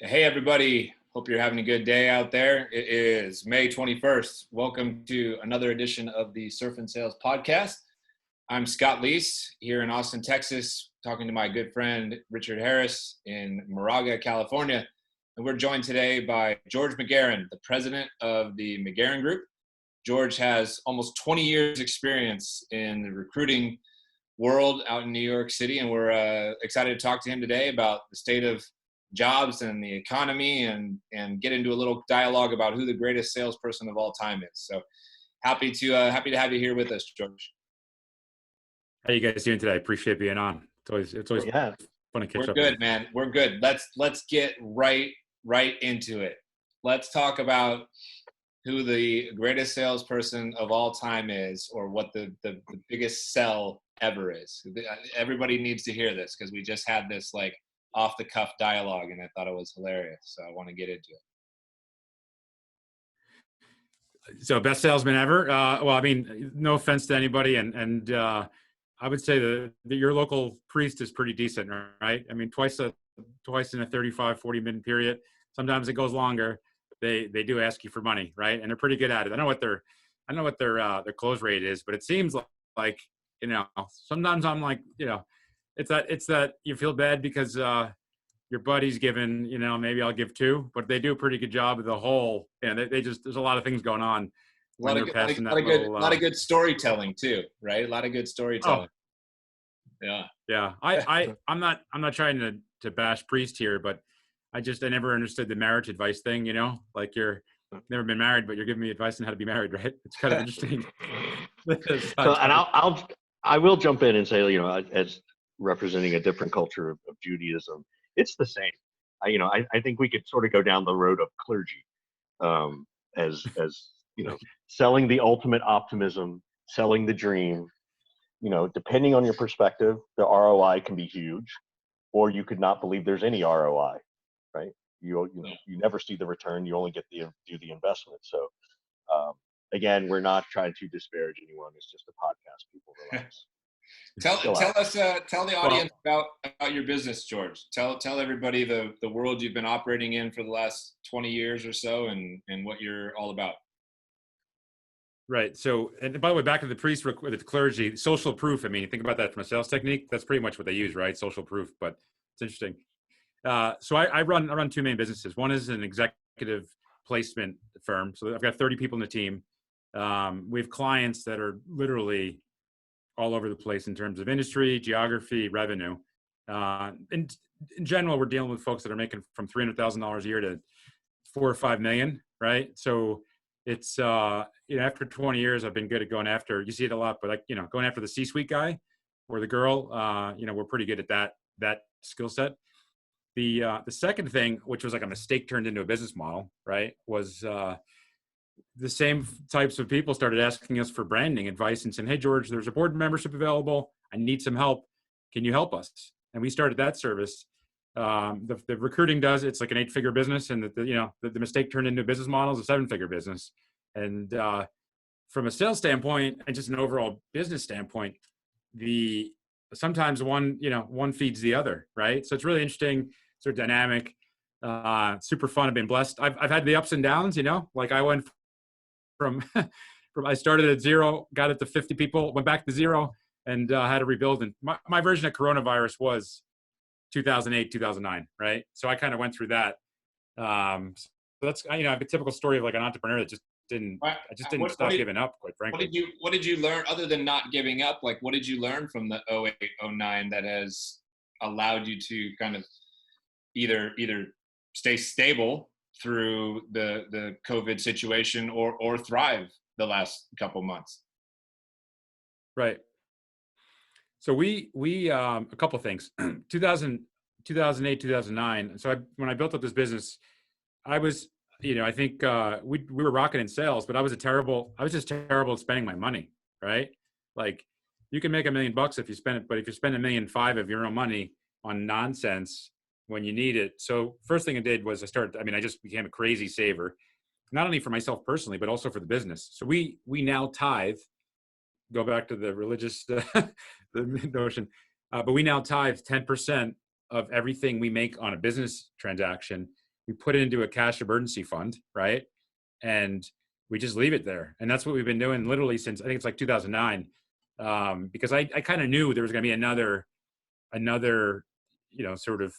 Hey, everybody. Hope you're having a good day out there. It is May 21st. Welcome to another edition of the Surf and Sales podcast. I'm Scott Leese here in Austin, Texas, talking to my good friend Richard Harris in Moraga, California. And we're joined today by George McGehrin, the president of the McGehrin Group. George has almost 20 years experience in the recruiting world out in New York City. And we're excited to talk to him today about the state of jobs and the economy and get into a little dialogue about who the greatest salesperson of all time is. So happy to have you here with us, George. How you guys doing today? I appreciate being on. It's always fun to catch up. We're good, man. We're good. Let's get right into it. Let's talk about who the greatest salesperson of all time is, or what the biggest sell ever is. Everybody needs to hear this because we just had this like off the cuff dialogue and I thought it was hilarious. So I want to get into it. So best salesman ever. Well, I mean, no offense to anybody. And I would say that your local priest is pretty decent, right? I mean, twice in a 35, 40 minute period. Sometimes it goes longer. They do ask you for money, right? And they're pretty good at it. I know what their close rate is, but it seems like, sometimes I'm like, it's that you feel bad because your buddy's given, maybe I'll give two, but they do a pretty good job of the whole. There's a lot of things going on. A lot of good storytelling too, right? A lot of good storytelling. Oh. Yeah. I'm not trying to bash priest here, but I never understood the marriage advice thing. Like you're never been married, but you're giving me advice on how to be married, right? It's kind of interesting. I will jump in and say, as representing a different culture of Judaism, it's the same. I think we could sort of go down the road of clergy, as selling the ultimate optimism, selling the dream. Depending on your perspective, the ROI can be huge, or you could not believe there's any ROI, right? You never see the return. You only get to do the investment. So, again, we're not trying to disparage anyone. It's just a podcast. People relax. Tell the audience about your business, George. Tell everybody the world you've been operating in for the last 20 years or so, and what you're all about. Right. So, and by the way, back to the priest with the clergy, social proof. I mean, think about that from a sales technique. That's pretty much what they use, right? Social proof. But it's interesting. So I run two main businesses. One is an executive placement firm. So I've got 30 people in the team. We have clients that are literally all over the place in terms of industry, geography, revenue. In general, we're dealing with folks that are making from $300,000 a year to $4 or $5 million, right? So it's after 20 years, I've been good at going after. You see it a lot, but going after the C-suite guy or the girl. We're pretty good at that skill set. The second thing, which was like a mistake turned into a business model, right, was the same types of people started asking us for branding advice and saying, "Hey, George, there's a board membership available. I need some help. Can you help us?" And we started that service. The recruiting does, it's like an 8-figure business, and the mistake turned into a business model is a 7-figure business. And from a sales standpoint and just an overall business standpoint, sometimes one feeds the other, right? So it's really interesting, sort of dynamic, super fun. I've been blessed. I've had the ups and downs, like I went from I started at 0, got it to 50 people, went back to 0, and had to rebuild. And my version of coronavirus was 2008, 2009, right? So I kind of went through that. So that's I have a typical story of like an entrepreneur that just didn't stop giving up, quite frankly. What did you learn other than not giving up? Like, what did you learn from the 08, 09 that has allowed you to kind of either stay stable through the COVID situation or thrive the last couple months? Right. So we a couple of things. 2008, 2009. So when I built up this business, I was, I think we were rocking in sales, but I was just terrible at spending my money, right? Like you can make $1 million if you spend it, but if you spend $1.5 million of your own money on nonsense when you need it. So first thing I did was I just became a crazy saver, not only for myself personally, but also for the business. So we now tithe, go back to the religious the notion, but we now tithe 10% of everything we make on a business transaction we put it into a cash emergency fund, right? And we just leave it there. And that's what we've been doing literally since, I think it's like 2009. Because I kind of knew there was going to be another, sort of,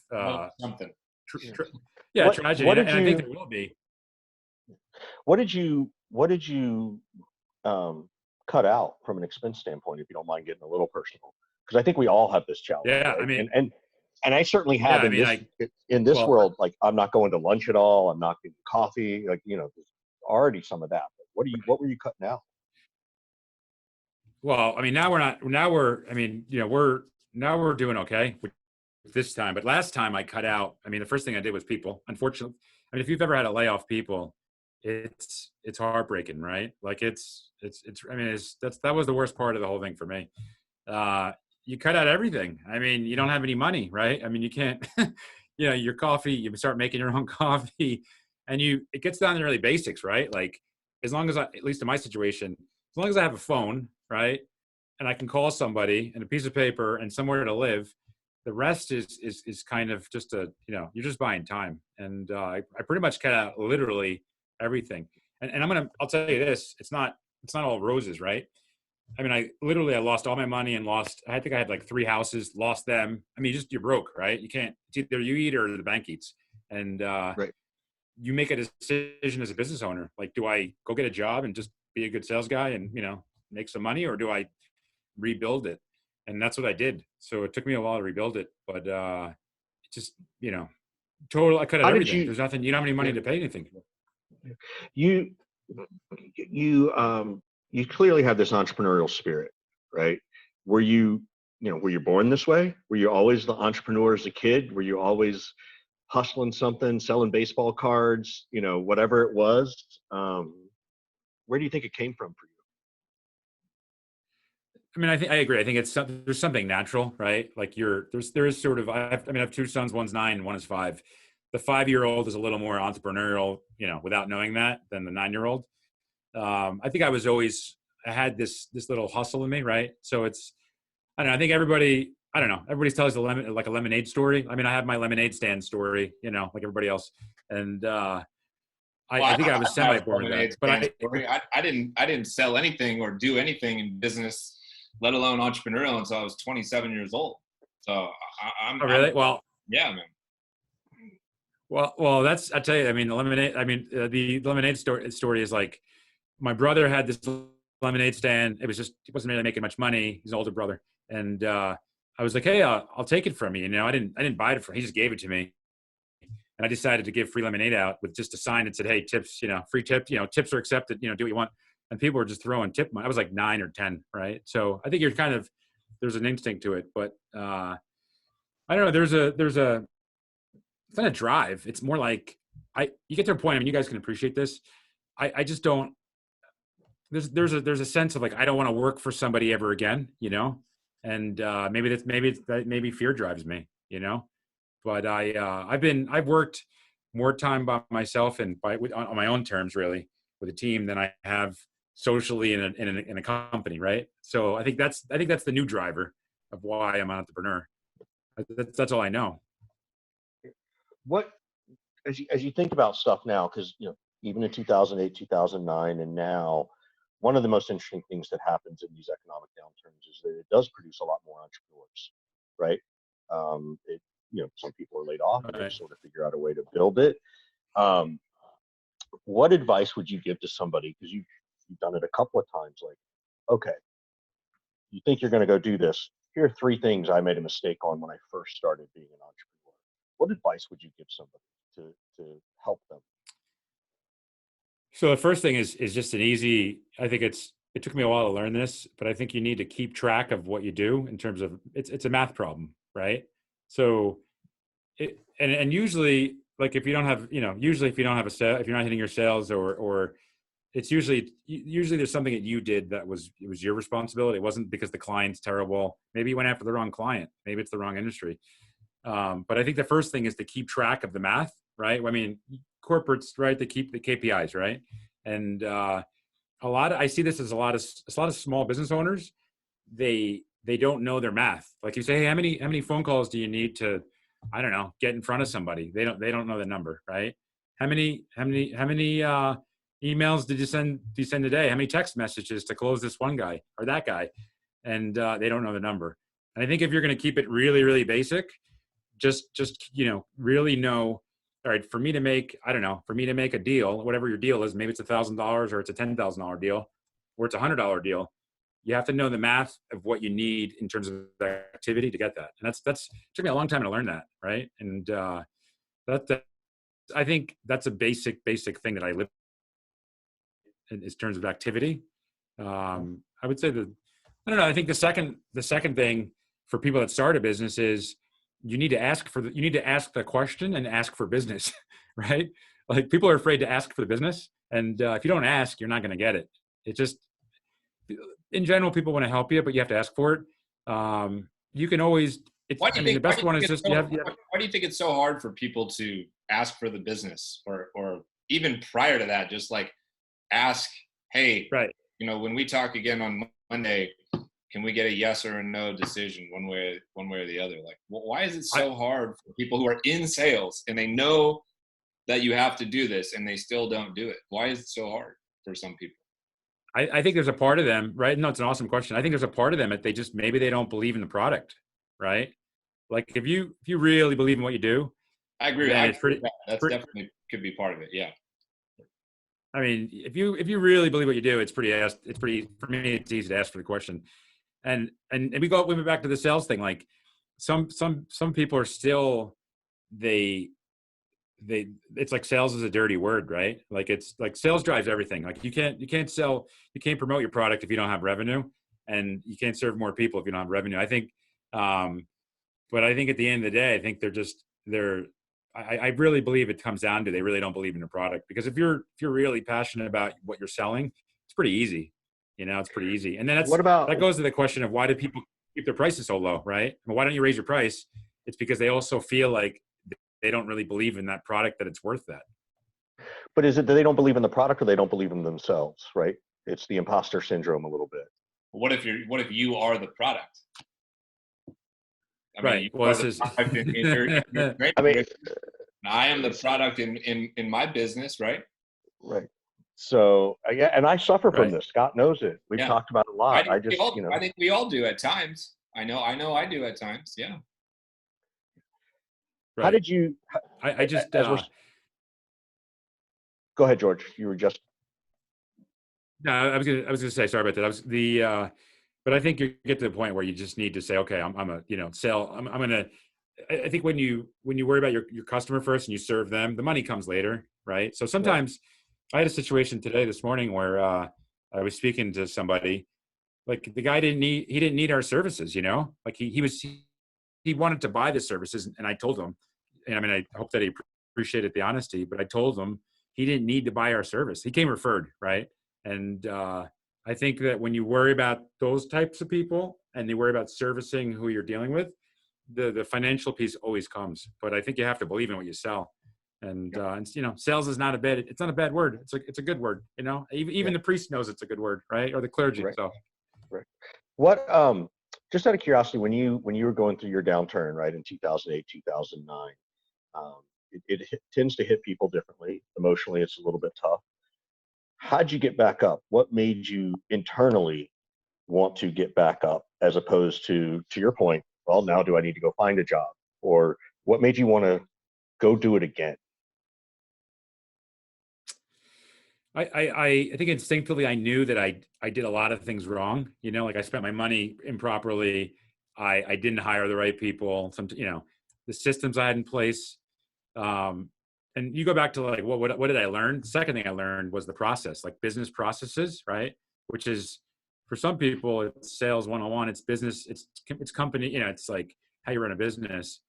something. tragedy. What And did I think you, there will be. what did you cut out from an expense standpoint, if you don't mind getting a little personal? Because I think we all have this challenge, Yeah. right? I mean, And I certainly yeah, have I mean, in this well, world. Like, I'm not going to lunch at all. I'm not getting coffee. Like, there's already some of that. But what were you cutting out? well, I mean, now we're not, now we're, I mean, now we're doing okay with this time. But last time I cut out, I mean, the first thing I did was people, unfortunately. I mean, if you've ever had to lay off people, it's heartbreaking, right? Like I mean, that was the worst part of the whole thing for me. You cut out everything. I mean, you don't have any money, right? I mean, you can't, your coffee, you start making your own coffee, and it gets down to really basics, right? Like, as long as at least in my situation, as long as I have a phone, right? And I can call somebody and a piece of paper and somewhere to live, the rest is kind of just you're just buying time. And I pretty much cut out literally everything. And I'll tell you this, it's not all roses, right? I mean, I lost all my money and I think I had like 3 houses, lost them. I mean, you're broke, right? You can't, it's either you eat or the bank eats. And Right. you make a decision as a business owner. Like, do I go get a job and just be a good sales guy and, make some money, or do I rebuild it? And that's what I did. So it took me a while to rebuild it, but just, I cut out How did everything. you? There's nothing, you don't have any money to pay anything. You you clearly have this entrepreneurial spirit, right? Were you born this way? Were you always the entrepreneur as a kid? Were you always hustling something, selling baseball cards, whatever it was? Where do you think it came from for you? I mean, I agree. I think there's something natural, right? Like there is sort of, I have 2 sons, one's 9, one is 5. The 5-year-old is a little more entrepreneurial, without knowing that, than the 9-year-old. I think I had this little hustle in me, right? So I don't know. I think everybody tells like a lemonade story. I mean, I have my lemonade stand story, like everybody else. And, I think I was semi-born with that, but I didn't sell anything or do anything in business, let alone entrepreneurial, until I was 27 years old. So I'm. Oh, really? Well, yeah, man. Well, I tell you, I mean, the lemonade story is like, my brother had this lemonade stand. He wasn't really making much money. He's an older brother. And, I was like, hey, I'll take it from you. I didn't buy it he just gave it to me. And I decided to give free lemonade out with just a sign that said, hey, tips, free tip, tips are accepted, do what you want. And people were just throwing tip money. I was like 9 or 10. Right. So I think there's an instinct to it, but, I don't know. There's a kind of drive. It's more like you get to a point. I mean, you guys can appreciate this. I just don't, there's a sense of like, I don't want to work for somebody ever again, and, maybe fear drives me, but I've worked more time by myself and on my own terms, really, with a team than I have socially in a company. Right. So I think that's the new driver of why I'm an entrepreneur. That's all I know. What, as you think about stuff now, because even in 2008, 2009, and now, one of the most interesting things that happens in these economic downturns is that it does produce a lot more entrepreneurs, right? Some people are laid off, and they sort of figure out a way to build it. What advice would you give to somebody, because you've done it a couple of times? Like, okay, you think you're going to go do this. Here are 3 things I made a mistake on when I first started being an entrepreneur. What advice would you give somebody to help them? So the first thing is just I think it took me a while to learn this, but I think you need to keep track of what you do in terms of, it's a math problem, right? So and usually, like, if you don't have, usually if you don't have a sale, if you're not hitting your sales, or it's usually there's something that you did it was your responsibility. It wasn't because the client's terrible. Maybe you went after the wrong client. Maybe it's the wrong industry. But I think the first thing is to keep track of the math, right? I mean, corporates, right, they keep the KPIs, right? And I see this as a lot of small business owners. They don't know their math. Like, you say, hey, how many phone calls do you need to I don't know, get in front of somebody. They don't know the number, right? How many emails did you send today? How many text messages to close this one guy or that guy? And they don't know the number. And I think if you're going to keep it really, really basic, just really know, all right, for me to make a deal, whatever your deal is, maybe it's $1,000 or it's a $10,000 deal or it's $100 deal. You have to know the math of what you need in terms of activity to get that. And that's took me a long time to learn that. Right. And I think that's a basic thing that I live in terms of activity. I would say I don't know. I think the second thing for people that start a business is you need to ask the question and ask for business, right? Like people are afraid to ask for the business. And if you don't ask, you're not going to get it. It just, in general, people want to help you, but you have to ask for it. You can always, the best one is just, why do you think it's so hard for people to ask for the business or even prior to that, just like ask, hey, right. When we talk again on Monday, can we get a yes or a no decision one way or the other? Like, why is it so hard for people who are in sales and they know that you have to do this and they still don't do it? Why is it so hard for some people? I think there's a part of them, right? No, it's an awesome question. I think there's a part of them that maybe they don't believe in the product, right? Like if you really believe in what you do, I agree. That's definitely could be part of it. Yeah. I mean, if you really believe what you do, it's pretty for me. It's easy to ask for the question, and we went back to the sales thing. Like some people are still it's like sales is a dirty word, right? Like it's like sales drives everything. Like you can't promote your product if you don't have revenue, and you can't serve more people if you don't have revenue. I think, but I think at the end of the day, I think I really believe it comes down to they really don't believe in the product, because if you're really passionate about what you're selling, it's pretty easy. It's pretty easy. And then that goes to the question of why do people keep their prices so low, right? Well, why don't you raise your price? It's because they also feel like they don't really believe in that product, that it's worth that. But is it that they don't believe in the product or they don't believe in themselves, right? It's the imposter syndrome a little bit. What if you are the product? Right. Well, this is. I am the product in my business, right? Right. So yeah, and I suffer from this. Scott knows it. We've talked about it a lot. I think we all do at times. I know I do at times. Yeah. Right. How did you? I just. Go ahead, George. You were just. No, I was gonna say, sorry about that. But I think you get to the point where you just need to say, okay, I'm gonna. I think when you worry about your customer first and you serve them, the money comes later, right? So sometimes I had a situation this morning where I was speaking to somebody, like the guy didn't need our services, like he wanted to buy the services, and I told him, and I mean, I hope that he appreciated the honesty, but I told him he didn't need to buy our service. He came referred, right? And I think that when you worry about those types of people and you worry about servicing who you're dealing with, the financial piece always comes. But I think you have to believe in what you sell. And sales is not a bad word. It's a good word. Even the priest knows it's a good word, right? Or the clergy. Right. So, right. What? Just out of curiosity, when you were going through your downturn, right, in 2008, 2009, it tends to hit people differently. Emotionally, it's a little bit tough. How'd you get back up? What made you internally want to get back up, as opposed to your point, well, now do I need to go find a job? Or what made you want to go do it again? I think instinctively I knew that I did a lot of things wrong. Like I spent my money improperly. I didn't hire the right people. The systems I had in place. And you go back to like, what did I learn? The second thing I learned was the process, like business processes, right? Which is, for some people, it's sales 101. It's business. It's company. It's like how you run a business.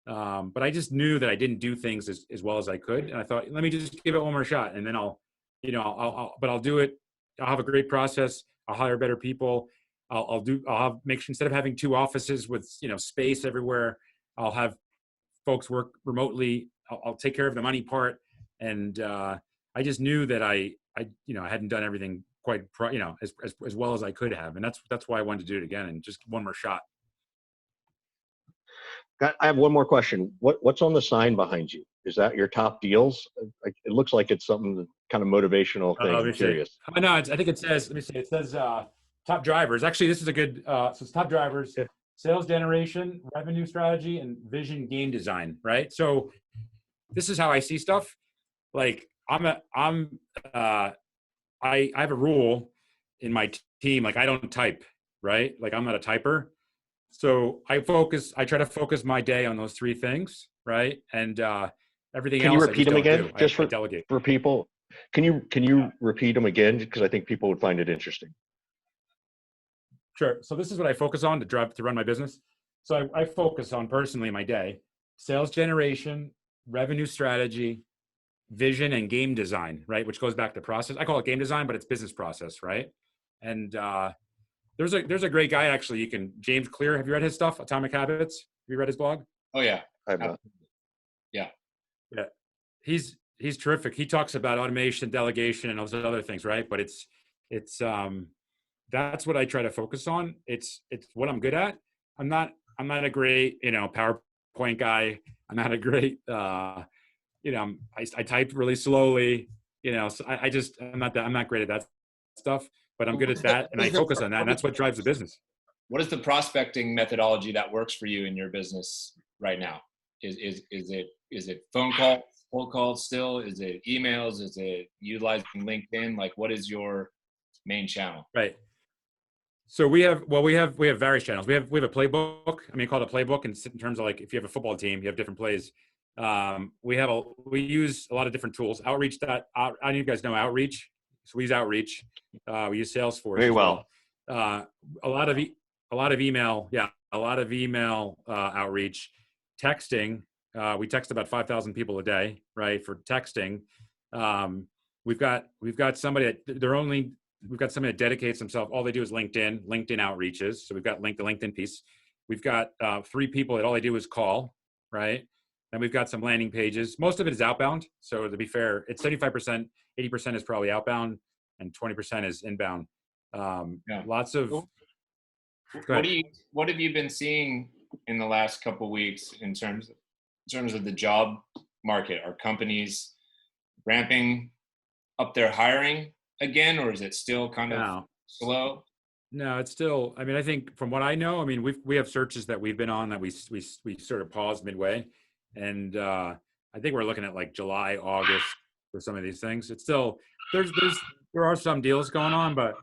But I just knew that I didn't do things as well as I could, and I thought, let me just give it one more shot, and then I'll do it. I'll have a great process. I'll hire better people. Instead of having two offices with space everywhere, I'll have folks work remotely. I'll take care of the money part, and I just knew that I hadn't done everything quite as well as I could have, and that's why I wanted to do it again and just one more shot. I have one more question. What's on the sign behind you? Is that your top deals? It looks like it's something kind of motivational thing. Let I'm me see. curious. Oh, no, I think it says, let me see. It says top drivers. Actually, this is a good, so it's top drivers, Yeah. sales generation, revenue strategy, and vision game design, right? So this is how I see stuff. Like I have a rule in my team. Like I don't type, right? Like I'm not a typer. So I try to focus my day on those three things, right? And everything Can you else I repeat just them don't again, do. just I delegate. for people? Can you repeat them again? Because I think people would find it interesting. Sure. So this is what I focus on to run my business. So I focus on personally in my day, sales generation, revenue strategy, vision, and game design, right? Which goes back to process. I call it game design, but it's business process, right? And there's a great guy actually. James Clear. Have you read his stuff? Atomic Habits. Have you read his blog? Oh yeah. I have not. Yeah. Yeah. He's terrific. He talks about automation, delegation, and those other things, right? But it's that's what I try to focus on. It's what I'm good at. I'm not a great, PowerPoint guy. I'm not a great, I type really slowly, so I'm not great at that stuff, but I'm good at that. And I focus on that. And that's what drives the business. What is the prospecting methodology that works for you in your business right now? Is it phone call, cold calls still? Is it emails? Is it utilizing LinkedIn? Like, what is your main channel? Right. So we have various channels. We have a playbook. I mean, call it a playbook in terms of like, if you have a football team, you have different plays. We use a lot of different tools. Outreach. I know you guys know Outreach. So we use Outreach. We use Salesforce. Very well. A lot of email. Yeah, a lot of email outreach. Texting. We text about 5,000 people a day, right? For texting, we've got somebody that dedicates themselves. All they do is LinkedIn outreaches. So we've got the LinkedIn piece. We've got 3 people that all they do is call, right? And we've got some landing pages. Most of it is outbound. So to be fair, it's 75%, 80% is probably outbound, and 20% is inbound. Lots of. What have you been seeing in the last couple of weeks in terms of the job market? Are companies ramping up their hiring again, or is it still kind of slow? No, it's still. I mean, I think from what I know, I mean, we have searches that we've been on that we sort of paused midway, and I think we're looking at like July, August for some of these things. It's still there are some deals going on, but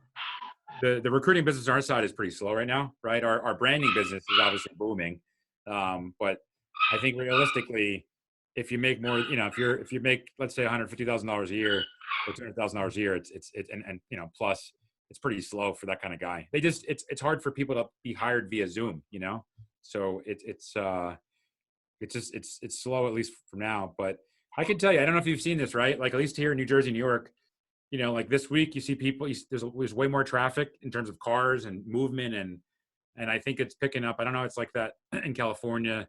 the recruiting business on our side is pretty slow right now, right? Our branding business is obviously booming, but I think realistically, if you make more, if you make, let's say $150,000 a year or $200,000 a year, it's plus, it's pretty slow for that kind of guy. It's hard for people to be hired via Zoom, so it's slow, at least for now. But I can tell you, I don't know if you've seen this, right? Like at least here in New Jersey, New York, like this week, you see people. There's way more traffic in terms of cars and movement, and I think it's picking up. I don't know. It's like that in California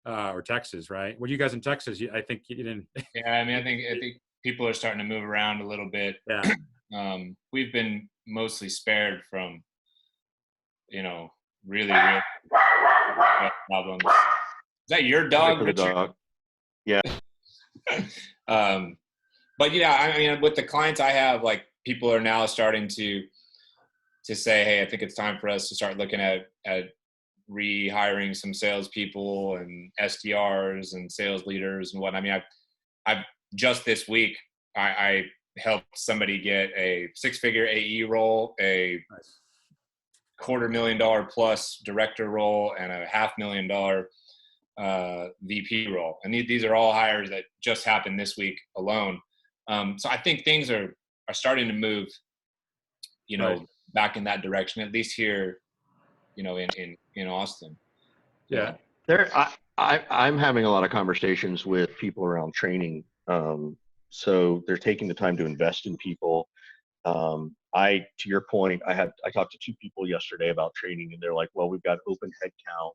or Texas, right? Well, you guys in Texas, I think you didn't. Yeah, I mean, I think people are starting to move around a little bit. Yeah. We've been mostly spared from, really problems. Is that your dog, Richard? Dog. Yeah. But yeah, I mean, with the clients I have, like people are now starting to say, hey, I think it's time for us to start looking at rehiring some salespeople and SDRs and sales leaders and what. I mean, I've just this week, I helped somebody get a 6-figure AE role, a $250,000 plus director role, and a $500,000 VP role. And these are all hires that just happened this week alone. So I think things are starting to move, back in that direction, at least here, in Austin. Yeah. I'm having a lot of conversations with people around training. So they're taking the time to invest in people. To your point, I talked to 2 people yesterday about training, and they're like, well, we've got open headcount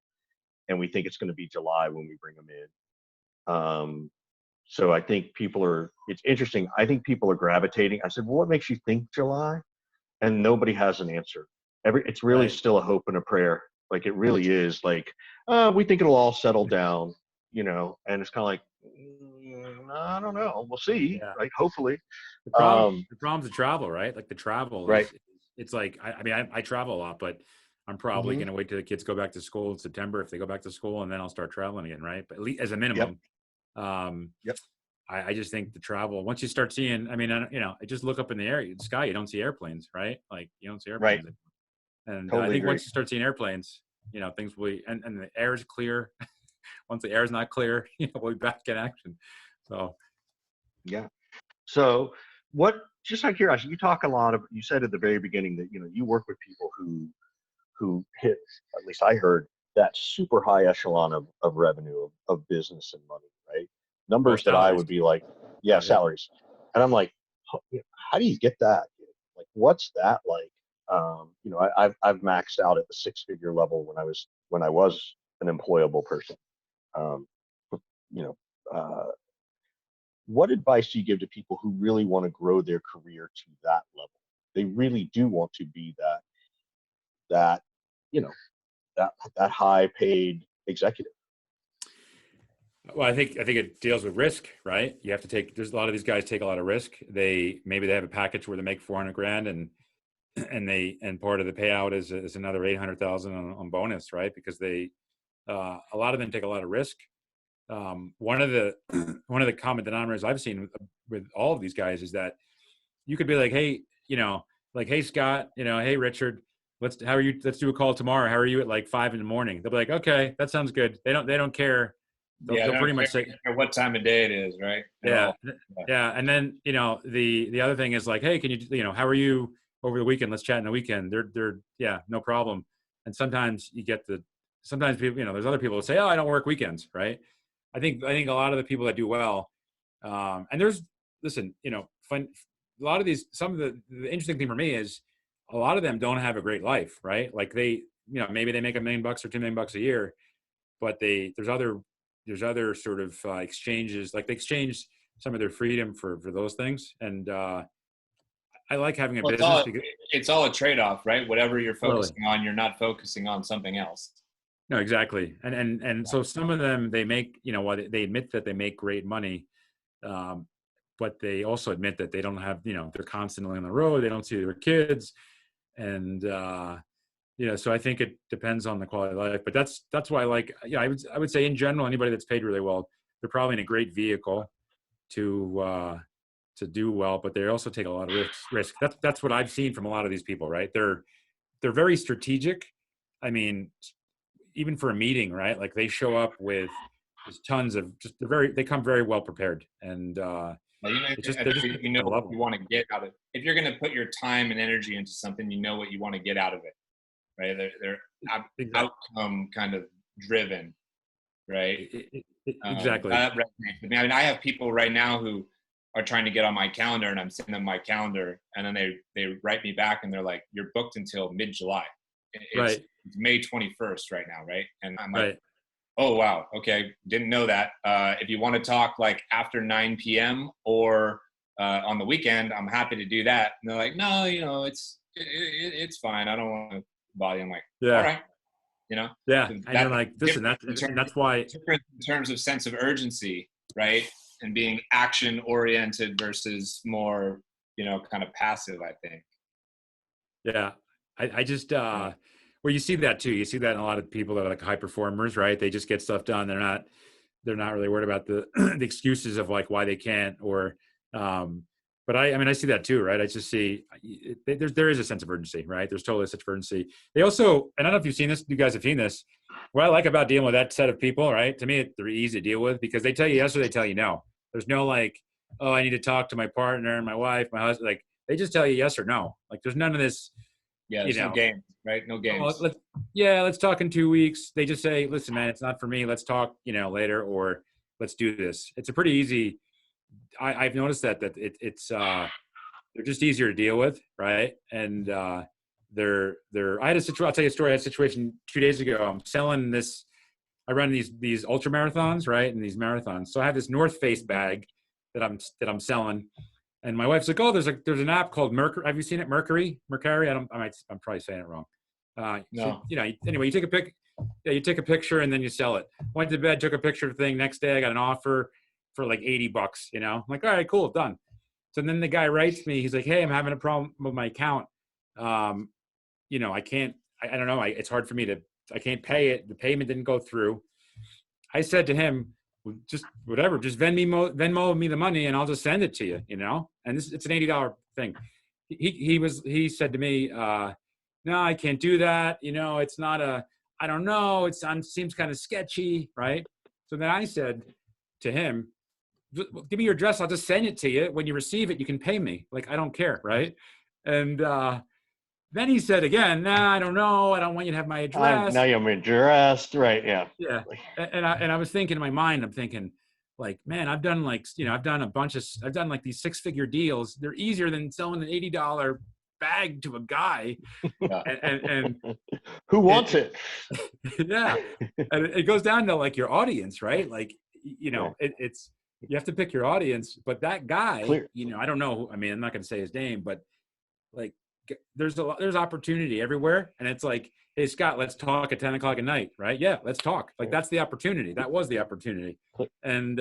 and we think it's going to be July when we bring them in. So I think it's interesting. I think people are gravitating. I said, well, what makes you think July? And nobody has an answer. It's really still a hope and a prayer. Like it really is like, we think it'll all settle down, and it's kind of like, I don't know. We'll see. Yeah. Right. Hopefully. The problem's the travel, right? Like the travel Right. is, it's like, I mean, I travel a lot, but I'm probably Mhm. going to wait till the kids go back to school in September if they go back to school, and then I'll start traveling again, right? But at least as a Yep. minimum, um, Yep. I just think the travel, once you start seeing, I mean, I just look up in the air, the sky, you don't see airplanes, right? Like you don't see Right. airplanes. And I Totally think agree. once you start seeing airplanes, things will, and the air is clear. Once the air is not clear, we'll be back in action. So, Yeah. So just out of curiosity, you said at the very beginning that, you work with people who hit, at least I heard, that super high echelon of revenue, of business and money, right? oh, Numbers that I salaries. would be like, yeah, salaries. And I'm like, how do you get that? Like, what's that like? I've maxed out at the 6-figure level when I was an employable person. Um, you know, uh, what advice do you give to people who really want to grow their career to that level? They really do want to be that you know that high paid executive. Well, I think it deals with risk, right? You have to there's a lot of these guys take a lot of risk. Maybe they have a package where they make 400 grand and part of the payout is another 800,000 on bonus, right? Because a lot of them take a lot of risk. One of the common denominators I've seen with all of these guys is that you could be like, hey, like, hey, Scott, hey, Richard, how are you? Let's do a call tomorrow. How are you at like 5 a.m? They'll be like, okay, that sounds good. They don't care. Yeah, They'll pretty much say what time of day it is, right? At yeah, all. yeah. And then, the other thing is like, hey, can you, how are you over the weekend? Let's chat in the weekend. Yeah, no problem. And sometimes sometimes people, there's other people who say, oh, I don't work weekends. Right. I think a lot of the people that do well, and listen, a lot of some of the interesting thing for me is a lot of them don't have a great life, right? Like maybe they make $1 million or $2 million a year, but there's other sort of exchanges, like they exchange some of their freedom for those things. And I like having a Well, business because it's all a trade-off, right? Whatever you're totally. focusing on, you're not focusing on something else. No, exactly. And so some of them, they make, while they admit that they make great money, but they also admit that they don't have, they're constantly on the road. They don't see their kids. And, so I think it depends on the quality of life, but that's why I would say in general, anybody that's paid really well, they're probably in a great vehicle to do well, but they also take a lot of risk. That's what I've seen from a lot of these people, right? They're very strategic. I mean, even for a meeting, right? Like they show up with just tons of they come very well prepared. And Well, they're just what you want to get out of it. If you're going to put your time and energy into something, you know what you want to get out of it, right? They're exactly. outcome kind of driven, right? Exactly. That resonates with me. I mean, I have people right now who are trying to get on my calendar, and I'm sending them my calendar, and then they write me back, and they're like, "You're booked until mid-July." It's May 21st right now, right? And I'm like, right. Oh, wow. Okay. Didn't know that. If you want to talk like after 9 p.m. or on the weekend, I'm happy to do that. And they're like, no, it's fine. I don't want to bother you. I'm like, all right. Yeah. So And you're like, listen, that's why. Different in terms of sense of urgency, right? And being action oriented versus more, kind of passive, I think. Yeah. I just, well, you see that too. You see that in a lot of people that are like high performers, right? They just get stuff done. They're not really worried about the the excuses of like why they can't but I see that too, right? I just see there is a sense of urgency, right? There's totally such urgency. They also, and I don't know if you've seen this, you guys have seen this. What I like about dealing with that set of people, right? To me, they're easy to deal with because they tell you yes or they tell you no. There's no like, oh, I need to talk to my partner, my wife, my husband. Like they just tell you yes or no. Like there's none of this. Yeah, there's no games, right? No games. Oh, let's talk in 2 weeks. They just say, listen, man, it's not for me. Let's talk, later, or let's do this. It's a pretty easy. I've noticed that they're just easier to deal with, right? And they're. I had I'll tell you a story. I had a situation 2 days ago. I'm selling this. I run these ultra marathons, right? And these marathons. So I have this North Face bag that I'm selling. And my wife's like, oh, there's an app called Mercury. Have you seen it? Mercury? I'm probably saying it wrong. No. Anyway, you take a you take a picture and then you sell it. Went to bed, took a picture of the thing. Next day, I got an offer for like $80. I'm like, all right, cool, done. So then the guy writes me. He's like, hey, I'm having a problem with my account. I can't. I don't know. It's hard for me to. I can't pay it. The payment didn't go through. I said to him, just whatever, just Venmo me the money and I'll just send it to you. And it's an $80 thing. He said to me, no, I can't do that. It's not I don't know. It seems kind of sketchy, right? So then I said to him, give me your address. I'll just send it to you. When you receive it, you can pay me. Like, I don't care, right? And then he said again, nah, I don't know. I don't want you to have my address. Now you're addressed, right? Yeah. Yeah. And I was thinking in my mind, I'm thinking, like, man, I've done like these 6-figure deals. They're easier than selling an $80 bag to a guy. Yeah. And who wants it? Yeah. And it goes down to like your audience, right? Like, it's, you have to pick your audience, but that guy, I don't know. I mean, I'm not going to say his name, but like, there's opportunity everywhere. And it's like, hey, Scott, let's talk at 10 o'clock at night, right? Yeah, let's talk. Like, that's the opportunity. That was the opportunity. And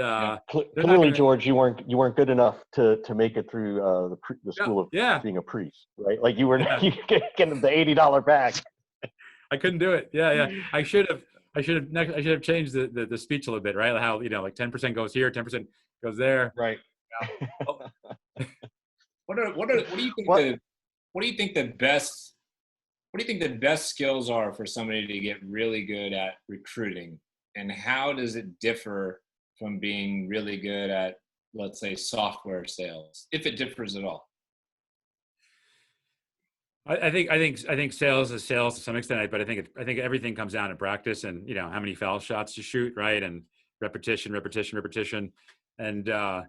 clearly, George, you weren't good enough to make it through the school of being a priest, right? Like you were you getting the $80 bag. I couldn't do it. Yeah. I should have changed the speech a little bit, right? How like 10% goes here, 10% goes there. Right. What do you think the best skills are for somebody to get really good at recruiting, and how does it differ from being really good at, let's say, software sales, if it differs at all? I think sales is sales to some extent, but I think everything comes down to practice and how many foul shots you shoot, right? And repetition. And I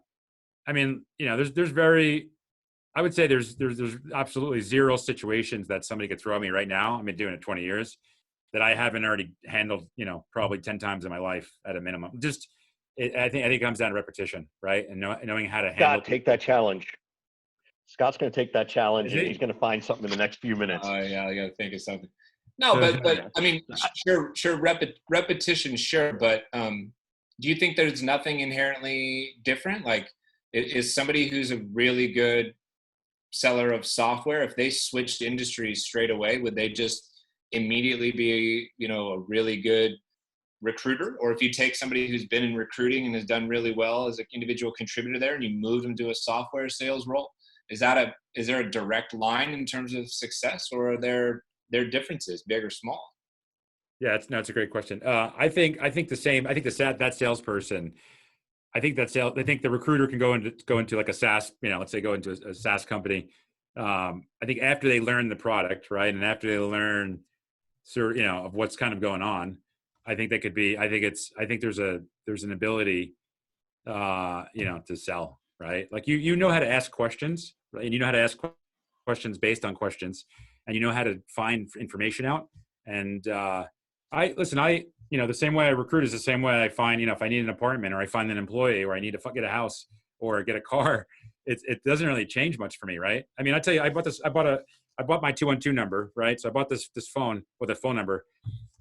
mean, I would say there's absolutely zero situations that somebody could throw at me right now. I've been doing it 20 years that I haven't already handled, probably 10 times in my life at a minimum. I think it comes down to repetition, right? And knowing how to handle. Take that challenge. Scott's going to take that challenge and he's going to find something in the next few minutes. Oh yeah, I got to think of something. No, but I mean, sure, repetition, sure. But do you think there's nothing inherently different? Like, is somebody who's a really good seller of software, if they switched industries straight away, would they just immediately be, a really good recruiter? Or if you take somebody who's been in recruiting and has done really well as an individual contributor there and you move them to a software sales role, is there a direct line in terms of success, or are there differences, big or small? Yeah, it's a great question. I think the same. I think that salesperson, I think the recruiter can go into like a SaaS, let's say go into a SaaS company. I think after they learn the product, right, and after they learn, of what's kind of going on, I think they could be. I think there's an ability, to sell, right? Like you know how to ask questions, right? And you know how to ask questions based on questions, and you know how to find information out. And the same way I recruit is the same way I find, if I need an apartment or I find an employee or I need to get a house or get a car, it doesn't really change much for me, right? I mean, I tell you, I bought my 212 number, right? So I bought this phone with a phone number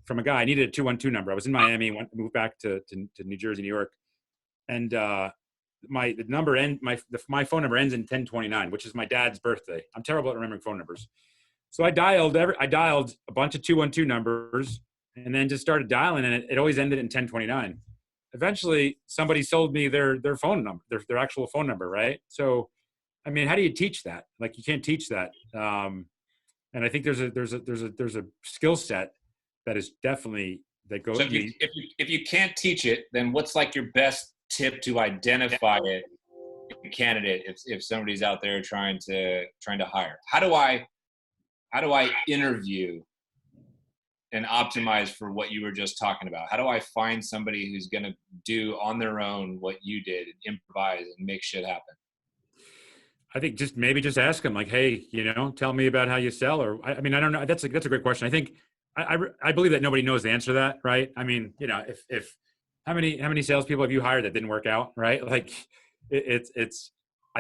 from a guy. I needed a 212 number. I was in Miami, moved back to New Jersey, New York. And my phone number ends in 1029, which is my dad's birthday. I'm terrible at remembering phone numbers. So I dialed a bunch of 212 numbers and then just started dialing, and it always ended in 1029. Eventually, somebody sold me their phone number, their actual phone number, right? So, I mean, how do you teach that? Like, you can't teach that. And I think there's a skill set that is definitely that goes. So if you can't teach it, then what's like your best tip to identify it, a candidate, if somebody's out there trying to hire? How do I interview and optimize for what you were just talking about? How do I find somebody who's going to do on their own what you did and improvise and make shit happen? I think maybe just ask them, like, hey, tell me about how you sell. Or I mean, I don't know. That's a great question. I think I believe that nobody knows the answer to that, right? I mean, if how many salespeople have you hired that didn't work out, right? Like, I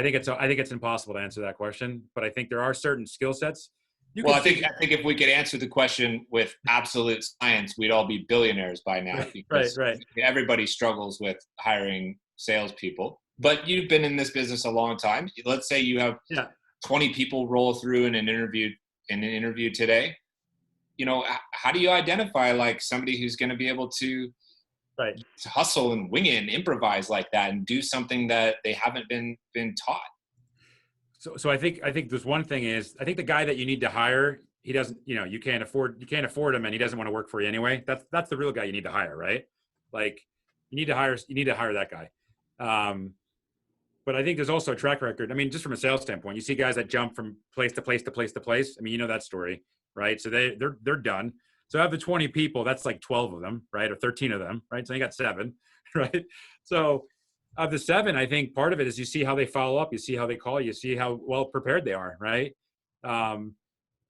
think it's impossible to answer that question. But I think there are certain skill sets. Well, I think if we could answer the question with absolute science, we'd all be billionaires by now, because right. everybody struggles with hiring salespeople. But you've been in this business a long time. Let's say you have 20 people roll through in an interview today. How do you identify like somebody who's going to be able to hustle and wing it and improvise like that and do something that they haven't been taught? So I think there's one thing is, I think the guy that you need to hire, he doesn't, you can't afford him, and he doesn't want to work for you anyway. That's the real guy you need to hire, right? Like you need to hire that guy. But I think there's also a track record. I mean, just from a sales standpoint, you see guys that jump from place to place to place to place. I mean, you know that story, right? So they're done. So out of the 20 people, that's like 12 of them, right? Or 13 of them, right? So you got 7, right? So of the 7, I think part of it is you see how they follow up, you see how they call, you see how well prepared they are, right? And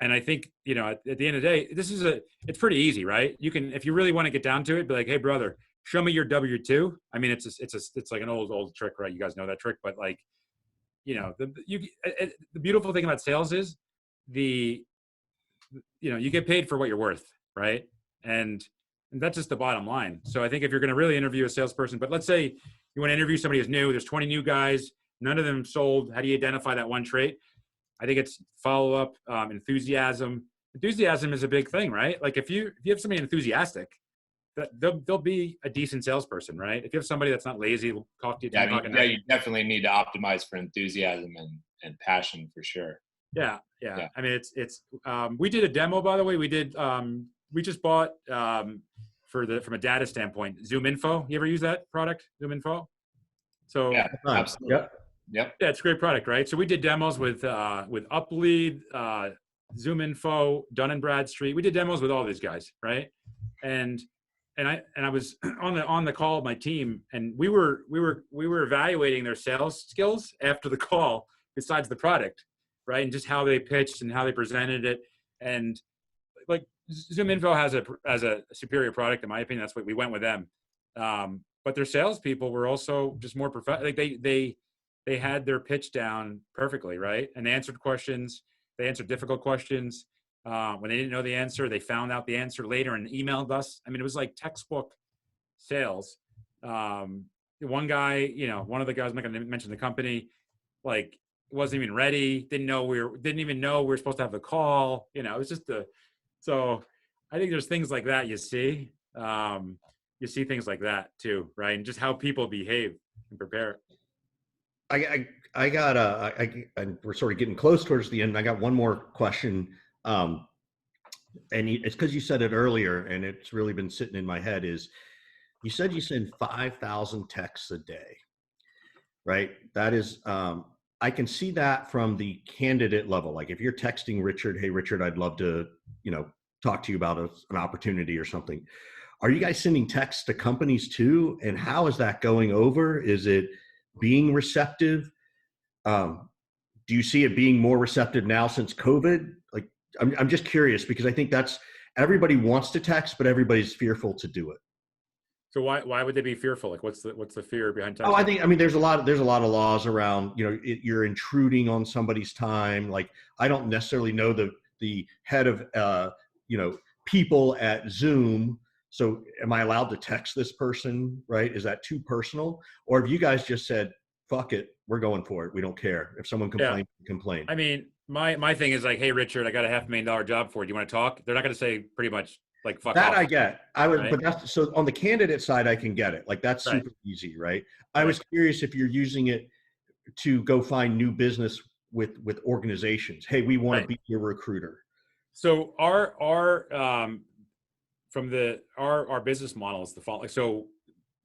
I think, at the end of the day, it's pretty easy, right? You can, if you really want to get down to it, be like, hey, brother, show me your W-2. I mean, it's like an old trick, right? You guys know that trick, but like, the beautiful thing about sales is you get paid for what you're worth, right? And that's just the bottom line. So I think if you're going to really interview a salesperson, but let's say you want to interview somebody who's new, there's 20 new guys, none of them sold. How do you identify that one trait? I think it's follow up, enthusiasm. Enthusiasm is a big thing, right? Like if you have somebody enthusiastic, they'll be a decent salesperson, right? If you have somebody that's not lazy, will talk to you. You definitely need to optimize for enthusiasm and passion for sure. Yeah. I mean, it's we did a demo, by the way. We did we just bought from a data standpoint, Zoom Info. You ever use that product, Zoom Info? So yeah, absolutely. Yep. Yeah, it's a great product, right? So we did demos with UpLead, Zoom Info, Dun & Bradstreet. We did demos with all these guys, right? And I was on the call with my team, and we were evaluating their sales skills after the call, besides the product, right? And just how they pitched and how they presented it. And like Zoom Info has a superior product, in my opinion. That's why we went with them. But their salespeople were also just more professional. Like they had their pitch down perfectly, right? And they answered questions. They answered difficult questions. When they didn't know the answer, they found out the answer later and emailed us. I mean, it was like textbook sales. One guy, one of the guys, I'm not going to mention the company, like wasn't even ready. Didn't even know we were supposed to have the call. It was just so I think there's things like that you see. You see things like that too, right? And just how people behave and prepare. I got and we're sort of getting close towards the end. I got one more question. And it's because you said it earlier, and it's really been sitting in my head. Is you said you send 5,000 texts a day, right? That is, I can see that from the candidate level. Like if you're texting Richard, hey Richard, I'd love to, talk to you about an opportunity or something. Are you guys sending texts to companies too? And how is that going over? Is it being receptive? Do you see it being more receptive now since COVID? Like, I'm just curious, because I think that's, everybody wants to text, but everybody's fearful to do it. So why would they be fearful? Like what's the fear behind texting? Oh, I mean, there's a lot of laws around, you're intruding on somebody's time. Like, I don't necessarily know the head of, people at Zoom. So am I allowed to text this person, right? Is that too personal? Or have you guys just said, fuck it, we're going for it, we don't care. If someone complains, complain. I mean, my thing is like, hey, Richard, I got a $500,000 job for you. Do you want to talk? They're not going to say pretty much like, fuck that off. I get. Right? But that's, so on the candidate side, I can get it. Like that's super easy, right? I was curious if you're using it to go find new business with organizations. Hey, we want to be your recruiter. So our business model is the following. So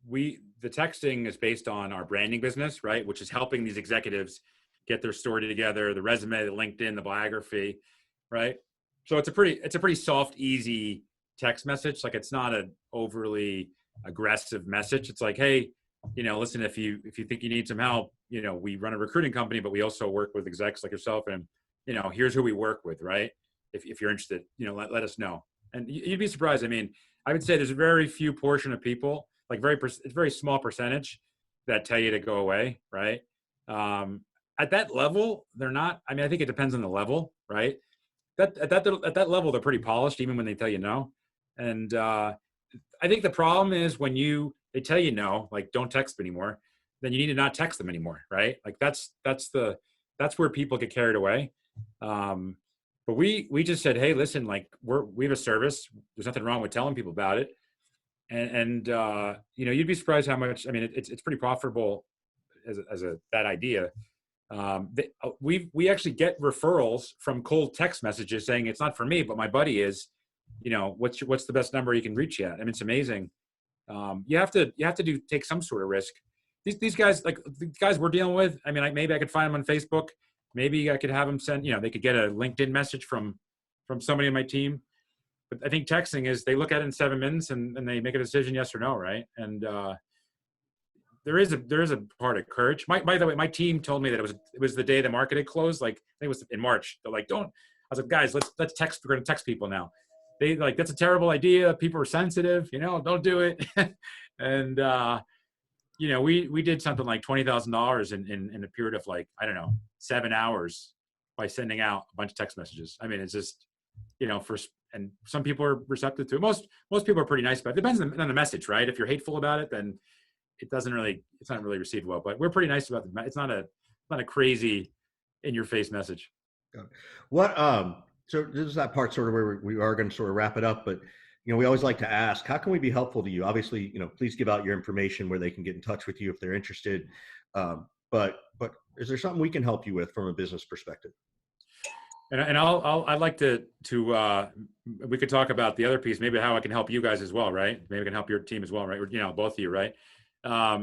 the texting is based on our branding business, right? Which is helping these executives get their story together, the resume, the LinkedIn, the biography, right? So it's a pretty soft, easy text message. Like it's not an overly aggressive message. It's like, hey, listen, if you think you need some help, we run a recruiting company, but we also work with execs like yourself, and here's who we work with, right? If you're interested, let us know. And you'd be surprised. I mean, I would say there's a very few portion of people, like it's a very small percentage that tell you to go away, right? At that level, they're not. I mean, I think it depends on the level, right? that at that level, they're pretty polished, even when they tell you no. And I think the problem is when they tell you no, like don't text anymore, then you need to not text them anymore, right? Like that's where people get carried away. But we just said, hey, listen, like we have a service. There's nothing wrong with telling people about it. And you'd be surprised how much. I mean, it's pretty profitable as that idea. We actually get referrals from cold text messages saying it's not for me, but my buddy is. What's the best number you can reach yet? I mean, it's amazing. You have to take some sort of risk. These guys, like the guys we're dealing with. I mean, maybe I could find them on Facebook. Maybe I could have them send. They could get a LinkedIn message from somebody on my team. But I think texting is they look at it in 7 minutes and they make a decision, yes or no, right? And there is a part of courage. By the way, my team told me that it was the day the market had closed. Like I think it was in March. They're like, don't. I was like, guys, let's text. We're going to text people now. They like, that's a terrible idea. People are sensitive, don't do it. And, we did something like $20,000 in a period of like, I don't know, 7 hours by sending out a bunch of text messages. I mean, it's just, and some people are receptive to it. Most people are pretty nice, but it depends on the message, right? If you're hateful about it, then it's not really received well, but we're pretty nice about it. It's not a crazy in your face message. So this is that part sort of where we are going to sort of wrap it up, but we always like to ask, how can we be helpful to you? Obviously, please give out your information where they can get in touch with you if they're interested. But is there something we can help you with from a business perspective? And I'd like to we could talk about the other piece, maybe how I can help you guys as well, right? Maybe I can help your team as well, right? Or, both of you, right? I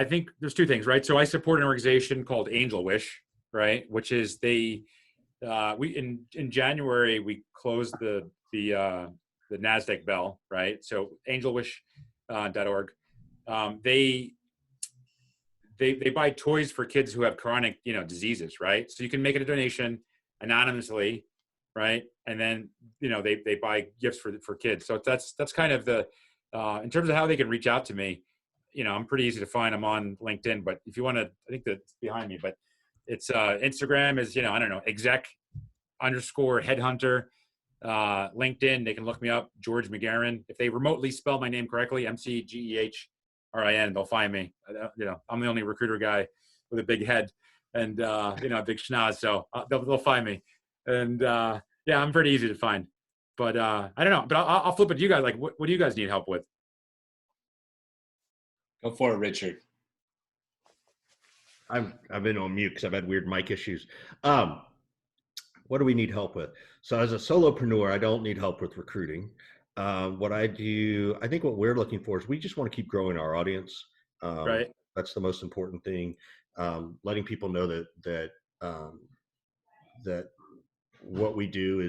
think there's two things, right? So I support an organization called Angel Wish, right? Which is in January we closed the NASDAQ bell, right? So angelwish.org. They buy toys for kids who have chronic, diseases, right? So you can make it a donation anonymously, right? And then, they buy gifts for kids. So that's kind of in terms of how they can reach out to me, I'm pretty easy to find. I'm on LinkedIn, but if you want to, I think that's behind me, but it's Instagram is, I don't know, exec_headhunter. LinkedIn, they can look me up, George McGehrin. If they remotely spell my name correctly, McGehrin, they'll find me. I'm the only recruiter guy with a big head and, a big schnoz. So they'll find me. And I'm pretty easy to find. But I don't know. But I'll flip it to you guys. Like, what do you guys need help with? Go for it, Richard. I've been on mute because I've had weird mic issues. What do we need help with? So as a solopreneur, I don't need help with recruiting. What I do, I think what we're looking for is we just want to keep growing our audience. Right. That's the most important thing. Letting people know that what we do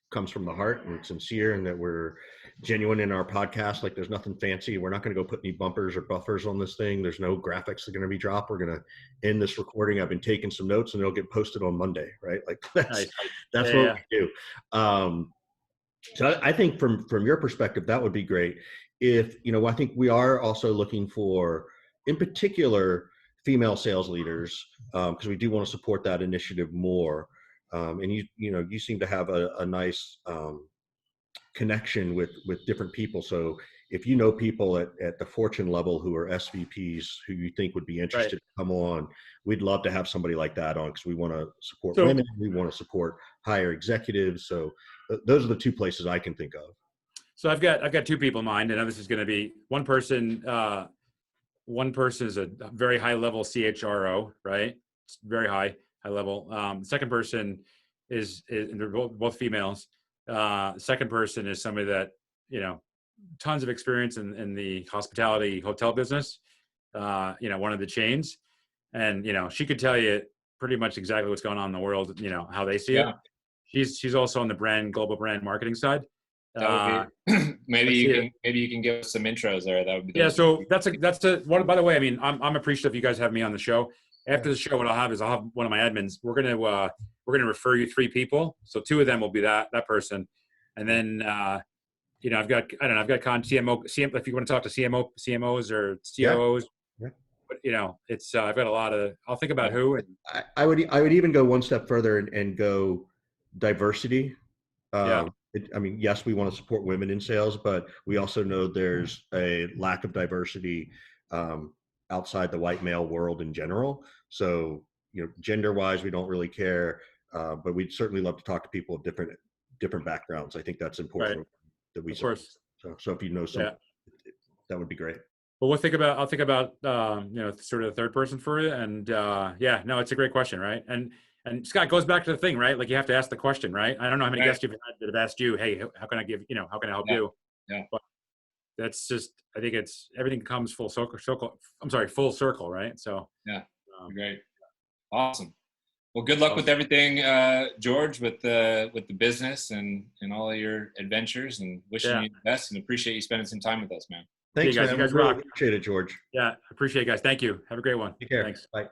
comes from the heart and it's sincere, and that we're genuine in our podcast. Like there's nothing fancy. We're not going to go put any bumpers or buffers on this thing. There's no graphics that are going to be dropped. We're going to end this recording. I've been taking some notes and it'll get posted on Monday, right? Like that's what we do. So I think from your perspective, that would be great. If, I think we are also looking for, in particular, female sales leaders, because we do want to support that initiative more. And you seem to have a nice connection with different people. So if you know people at the Fortune level who are SVPs who you think would be interested to come on, we'd love to have somebody like that on, because we want to support women. We want to support higher executives. So those are the two places I can think of. So I've got two people in mind. I know this is going to be one person. One person is a very high level CHRO, right? It's very high level. The second person is and they're both females. Second person is somebody that, tons of experience in the hospitality hotel business, one of the chains. And, she could tell you pretty much exactly what's going on in the world, how they see it. She's also on the global brand marketing side. Maybe you can give us some intros there. That would be so that's a one. By the way, I mean, I'm appreciative you guys have me on the show. After the show, what I'll have one of my admins. We're gonna refer you 3 people. So 2 of them will be that person, and then I've got CMO. If you want to talk to CMOs or COOs, but it's I've got a lot of. I'll think about who. And I would even go one step further and go diversity. Yeah. I mean, yes, we want to support women in sales, but we also know there's a lack of diversity outside the white male world in general. So, gender-wise, we don't really care, but we'd certainly love to talk to people of different bagnouns. I think that's Right. important that we Of support. course. So if you know some, Yeah. that would be great. Well, I'll think about sort of the third person for you. And yeah, no, it's a great question, right? And Scott, goes back to the thing, right? Like you have to ask the question, right? I don't know how many guests you've had that have asked you, hey, how can I give, how can I help you? Yeah. But that's just, I think it's everything comes full circle, right? So yeah, great, awesome. Well, good luck with everything, George, with the business and all of your adventures, and wishing you the best, and appreciate you spending some time with us, man. Thanks, guys. man. You guys really rock. appreciate it, George. Yeah, appreciate it, guys. Thank you. Have a great one. Take care. Thanks. Bye.